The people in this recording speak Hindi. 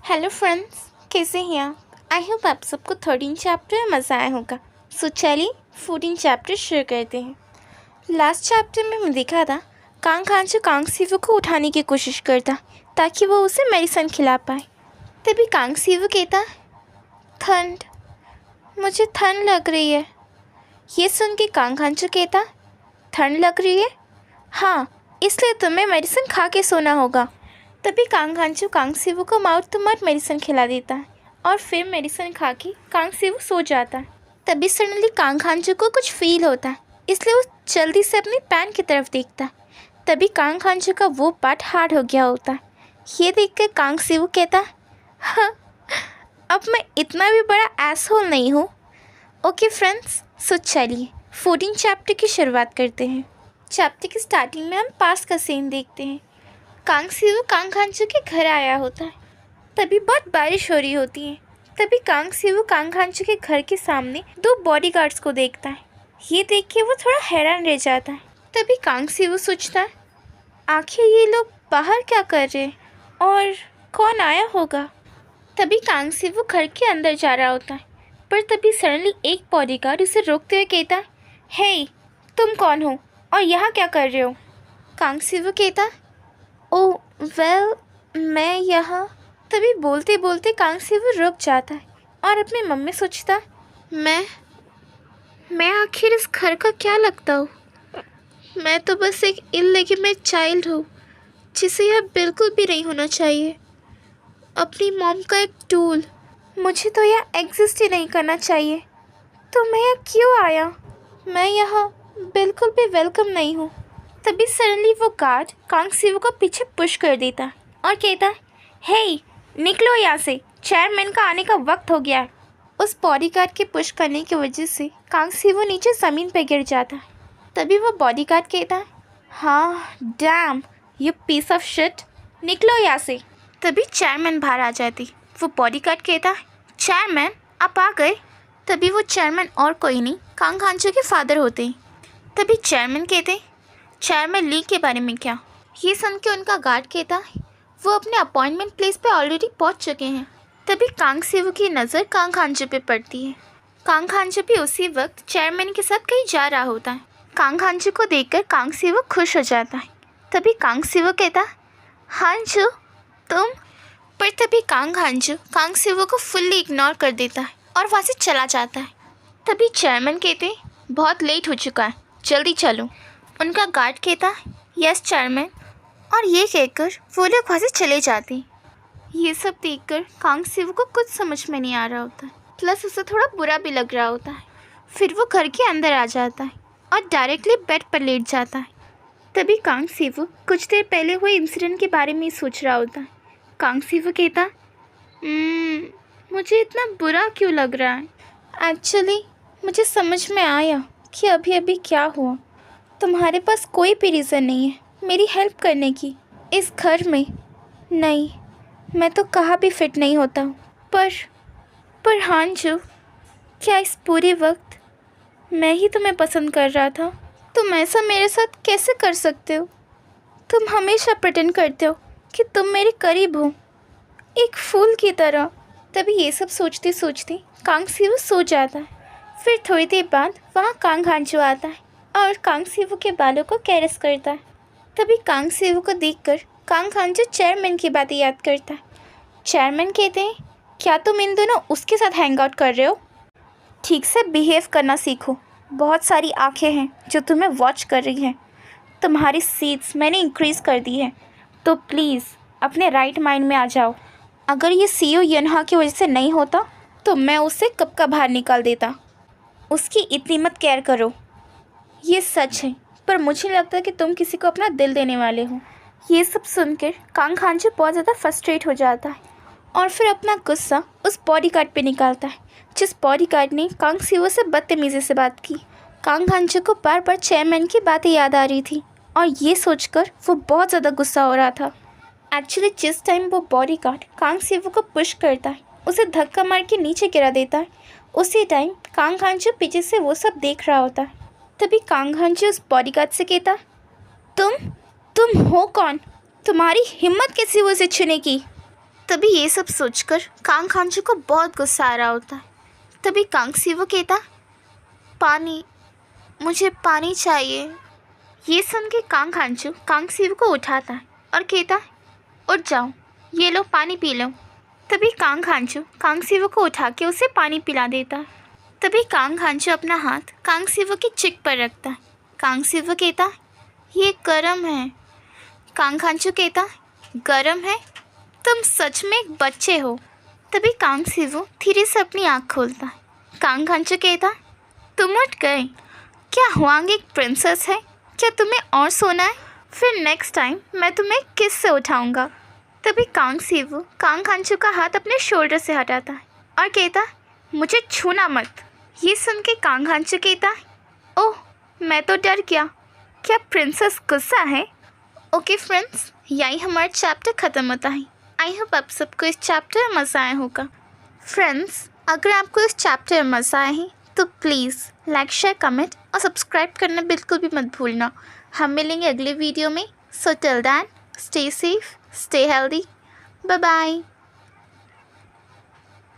हेलो फ्रेंड्स, कैसे हैं आप? आई होप आप सबको 13 चैप्टर में मज़ा आया होगा। सो चलिए 14 चैप्टर शुरू करते हैं। लास्ट चैप्टर में मैं देखा था कांग खांचू कांग सीवू को उठाने की कोशिश करता ताकि वो उसे मेडिसिन खिला पाए। तभी कांग सीवू कहता, ठंड, मुझे ठंड लग रही है। ये सुन के कांग खांचू कहता, ठंड लग रही है? हाँ, इसलिए तुम्हें मेडिसिन खा के सोना होगा। तभी कांग खांचू कांग सीवू को माउथ टू माउथ मेडिसिन खिला देता है और फिर मेडिसिन खा के कांग सीवू सो जाता है। तभी सडनली कांग खांचू को कुछ फील होता है, इसलिए वो जल्दी से अपनी पैन की तरफ देखता है। तभी कांग खांचू का वो पार्ट हार्ड हो गया होता है। ये देखकर कांग सीवू कहता, हाँ, अब मैं इतना भी बड़ा एसहोल नहीं हूँ। ओके फ्रेंड्स, सो चलिए 14 चैप्टर की शुरुआत करते हैं। चैप्टर की स्टार्टिंग में हम पास का सीन देखते हैं। कांग सीवू कांग खांचू के घर आया होता है। तभी बहुत बारिश हो रही होती है। तभी कांग सीवू कांग खांचू के घर के सामने दो बॉडीगार्ड्स को देखता है। ये देख के वो थोड़ा हैरान रह जाता है। तभी कांग सीवू सोचता है, आखिर ये लोग बाहर क्या कर रहे हैं और कौन आया होगा। तभी कांग सीवू घर के अंदर जा रहा होता है, पर तभी सडनली एक बॉडीगार्ड उसे रोकते हुए कहता है, हे, तुम कौन हो और यहाँ क्या कर रहे हो? कांग सीवू कहता, ओह वेल, मैं यहाँ। तभी बोलते बोलते कांग सीवू रुक जाता है और अपने मन में सोचता, मैं आखिर इस घर का क्या लगता हूँ? मैं तो बस एक इललेजिटिमेट चाइल्ड हूँ जिसे यह बिल्कुल भी नहीं होना चाहिए। अपनी मॉम का एक टूल। मुझे तो यह एग्जिस्ट ही नहीं करना चाहिए। तो मैं यहाँ क्यों आया? मैं यहाँ बिल्कुल भी वेलकम नहीं हूँ। तभी सडनली वो गार्ड कांग सीवू को पीछे पुश कर देता है और कहता है, हे, निकलो यहाँ से, चेयरमैन का आने का वक्त हो गया है। उस बॉडीगार्ड के पुश करने की वजह से कांग सीवू नीचे ज़मीन पर गिर जाता है। तभी वो बॉडीगार्ड कहता है, हाँ, damn, you piece of shit, निकलो यहाँ से। तभी चेयरमैन बाहर आ जाती। वो बॉडीगार्ड कहता है, चेयरमैन, आप आ गए। तभी वो चेयरमैन और कोई नहीं, कांग खांचू के फादर होते हैं। तभी चेयरमैन कहते, चेयरमैन ली के बारे में क्या? ये सुन के उनका गार्ड कहता, वो अपने अपॉइंटमेंट प्लेस पे ऑलरेडी पहुंच चुके हैं। तभी कांग सीवू की नज़र कांग खांचू पे पड़ती है। कांग खांचू भी उसी वक्त चेयरमैन के साथ कहीं जा रहा होता है। कांग खांचू को देखकर कांग सीवू खुश हो जाता है। तभी कांग सीवू कहता, खांचू, तुम? पर तभी कांग खांचू कांग सीवू को फुल्ली इग्नोर कर देता है और वहाँ से चला जाता है। तभी चेयरमैन कहते, बहुत लेट हो चुका है, जल्दी चलो। उनका गार्ड कहता, यस चेयरमैन, और ये कहकर वो लोग वहाँ से चले जाते हैं। ये सब देखकर कांग सीवू को कुछ समझ में नहीं आ रहा होता है, प्लस उसे थोड़ा बुरा भी लग रहा होता है। फिर वो घर के अंदर आ जाता है और डायरेक्टली बेड पर लेट जाता है। तभी कांग सीवू कुछ देर पहले हुए इंसिडेंट के बारे में ही सोच रहा होता है। कांग सीवू कहता, मुझे इतना बुरा क्यों लग रहा है? एक्चुअली मुझे समझ में आया कि अभी अभी क्या हुआ। तुम्हारे पास कोई भी रीज़न नहीं है मेरी हेल्प करने की इस घर में। नहीं, मैं तो कहाँ भी फिट नहीं होता हूँ। पर हांजू, क्या इस पूरे वक्त मैं ही तुम्हें पसंद कर रहा था? तुम ऐसा मेरे साथ कैसे कर सकते हो? तुम हमेशा प्रिटेंड करते हो कि तुम मेरे करीब हो, एक फूल की तरह। तभी ये सब सोचते सोचते कांग सीवू सो जाता है। फिर थोड़ी देर बाद वहाँ कांग खांचू आता है और कांग सीवू के बालों को कैरेस करता है। तभी कांग सीवू को देखकर कांग खांचू चेयरमैन की बातें याद करता है। चेयरमैन कहते हैं, क्या तुम इन दोनों उसके साथ हैंग आउट कर रहे हो? ठीक से बिहेव करना सीखो। बहुत सारी आंखें हैं जो तुम्हें वॉच कर रही हैं। तुम्हारी सीट्स मैंने इंक्रीज़ कर दी है, तो प्लीज़ अपने राइट माइंड में आ जाओ। अगर ये सीओ यनहा की वजह से नहीं होता तो मैं उसे कब का बाहर निकाल देता। उसकी इतनी मत केयर करो। ये सच है, पर मुझे लगता है कि तुम किसी को अपना दिल देने वाले हो। ये सब सुनकर कांग खांचू बहुत ज़्यादा फ्रस्ट्रेट हो जाता है और फिर अपना गुस्सा उस बॉडीगार्ड पे निकालता है जिस बॉडीगार्ड ने कांग सीवू से बदतमीज़ी से बात की। कांग खांचू को बार बार चेयरमैन की बातें याद आ रही थी और ये सोचकर वो बहुत ज़्यादा गुस्सा हो रहा था। एक्चुअली जिस टाइम वो बॉडीगार्ड कांग सीवू को पुश करता है, उसे धक्का मार के नीचे गिरा देता है, उसी टाइम कांग खांचू पीछे से वो सब देख रहा होता है। तभी कांग खांचू उस बॉडीगार्ड से कहता, तुम हो कौन? तुम्हारी हिम्मत कैसी हुई उसे छूने की? तभी ये सब सोचकर कांग खांचू को बहुत गुस्सा आ रहा होता है। तभी कांग सीवो कहता, पानी, मुझे पानी चाहिए। ये सुन के कांग खांचू कांग सीवो को उठाता है और कहता, उठ जाओ, ये लो पानी पी लो। तभी कांग खांचू कांग सीवो को उठा के उसे पानी पिला देता है। तभी कांग खांचू अपना हाथ कांग सीवो की चिक पर रखता है। कांग सीवो कहता, ये गर्म है। कांग खांचू कहता, गर्म है? तुम सच में एक बच्चे हो। तभी कांग सीवो धीरे से अपनी आँख खोलता है। कांग खांचू कहता, तुम उठ गए? क्या हुआंग एक प्रिंसेस है? क्या तुम्हें और सोना है? फिर नेक्स्ट टाइम मैं तुम्हें किस से उठाऊँगा। तभी कांग सीवो कांग खांचू का हाथ अपने शोल्डर से हटाता है और कहता, मुझे छूना मत। ये सुन के कांग खांचू कहता, ओह, मैं तो डर गया। क्या प्रिंसेस गुस्सा है? ओके फ्रेंड्स, यही हमारा चैप्टर ख़त्म होता है। आई होप आप सबको इस चैप्टर में मज़ा आया होगा। फ्रेंड्स, अगर आपको इस चैप्टर में मज़ा आया है तो प्लीज़ लाइक, शेयर, कमेंट और सब्सक्राइब करना बिल्कुल भी मत भूलना। हम मिलेंगे अगले वीडियो में। So till then, stay safe, stay healthy, bye bye.